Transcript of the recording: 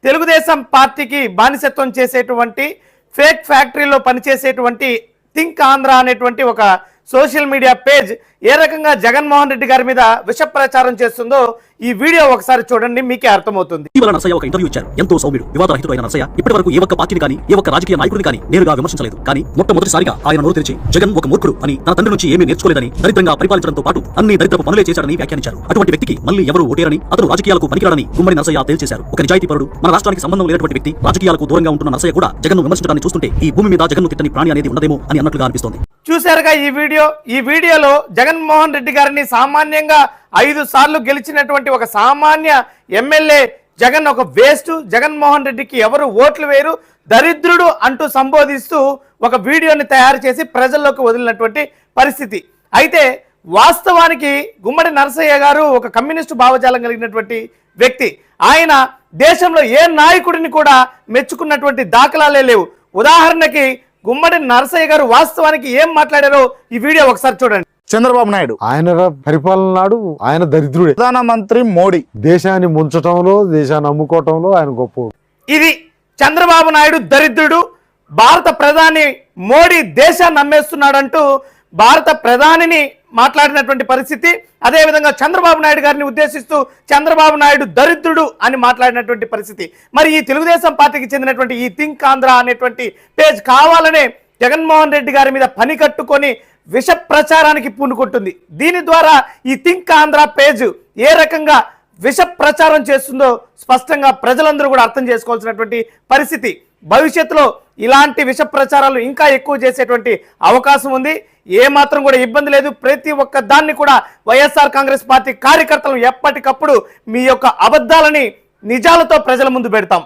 తెలుగుదేశం పార్టీకి బానిసత్వం చేసేటువంటి ఫేక్ ఫ్యాక్టరీలో పనిచేసేటువంటి థింక్ ఆంధ్ర అనేటువంటి ఒక సోషల్ మీడియా పేజ్ ఏ రకంగా జగన్మోహన్ రెడ్డి గారి మీద విష ప్రచారం చేస్తుందో ఈ వీడియో ఒకసారి చూడండి, మీకే అర్థమవుతుంది. ఇవాళ నర్సయ్య ఒక ఇంటర్వ్యూ ఇచ్చారు. ఎంతో సౌమ్యుడు, వివాదరహితుడైన నర్సయ్య ఇప్పటి వరకు ఏ ఒక్క పార్టీని కానీ ఏ ఒక్క రాజకీయ నాయకుడిని కానీ నేరుగా విమర్శించలేదు. కానీ మొట్టమొదటిసారిగా ఆయన నోరు తెరిచి జగన్ ఒక మూర్ఖుడు అని, తన తండ్రి నుంచి ఏమీ నేర్చుకోలేదని, దరిద్రంగా పరిపాలించడంతో పాటు అన్ని దరిద్రపు పనులే చేశాడని వ్యాఖ్యానించారు. అటువంటి వ్యక్తికి మళ్ళీ ఎవరు ఓటేరని, అతను రాజకీయాలకు పనికిరాడని గుమ్మడి నర్సయ్య తేల్చేశారు. ఒక నిజాయితీపరుడు, మన రాష్ట్రానికి సంబంధం లేనటువంటి వ్యక్తి, రాజకీయాలకు దూరంగా ఉంటున్న నర్సయ్య కూడా జగన్ను విమర్శించడాన్ని చూస్తుంటే ఈ భూమి మీద జగన్ను తిట్టని ప్రాణి అనేది ఉండదేమో అని అన్నట్లుగా అనిపిస్తోంది. చూశారుగా ఈ వీడియోలో జగన్మోహన్ రెడ్డి గారిని సామాన్యంగా 5 సార్లు గెలిచినటువంటి ఒక సామాన్య ఎమ్మెల్యే జగన్ ఒక వేస్ట్, జగన్మోహన్ రెడ్డికి ఎవరు ఓట్లు వేరు, దరిద్రుడు అంటూ సంబోధిస్తూ ఒక వీడియోని తయారు చేసి ప్రజల్లోకి వదిలినటువంటి పరిస్థితి. అయితే వాస్తవానికి గుమ్మడి నరసయ్య గారు ఒక కమ్యూనిస్టు భావజాలం కలిగినటువంటి వ్యక్తి. ఆయన దేశంలో ఏ నాయకుడిని కూడా మెచ్చుకున్నటువంటి దాఖలాలే లేవు. ఉదాహరణకి గుమ్మడి నరసయ్య గారు వాస్తవానికి ఏం మాట్లాడారో ఈ వీడియో ఒకసారి చూడండి. చంద్రబాబు నాయుడు ఆయన పరిపాలన నాడు ఆయన దరిద్రుడే. ప్రధానమంత్రి మోడీ దేశాన్ని ముంచటంలో, దేశాన్ని అమ్ముకోవటంలో ఆయన గొప్ప. ఇది చంద్రబాబు నాయుడు దరిద్రుడు, భారత ప్రధాని మోడీ దేశాన్ని అమ్మేస్తున్నాడంటూ భారత ప్రధానిని మాట్లాడినటువంటి పరిస్థితి. అదేవిధంగా చంద్రబాబు నాయుడు గారిని ఉద్దేశిస్తూ చంద్రబాబు నాయుడు దరిద్రుడు అని మాట్లాడినటువంటి పరిస్థితి. మరి ఈ తెలుగుదేశం పార్టీకి చెందినటువంటి ఈ థింక్ ఆంధ్ర అనేటువంటి పేజ్ కావాలనే జగన్మోహన్ రెడ్డి గారి మీద పని కట్టుకొని విష ప్రచారానికి పూనుకుంటుంది. దీని ద్వారా ఈ థింక్ ఆంధ్ర పేజ్ ఏ రకంగా విష ప్రచారం చేస్తుందో స్పష్టంగా ప్రజలందరూ కూడా అర్థం చేసుకోవాల్సినటువంటి పరిస్థితి. భవిష్యత్తులో ఇలాంటి విష ప్రచారాలు ఇంకా ఎక్కువ చేసేటువంటి అవకాశం ఉంది. ఏమాత్రం కూడా ఇబ్బంది లేదు. ప్రతి ఒక్క దాన్ని కూడా వైఎస్ఆర్ కాంగ్రెస్ పార్టీ కార్యకర్తలు ఎప్పటికప్పుడు మీ యొక్క అబద్ధాలని నిజాలతో ప్రజల ముందు పెడతాం.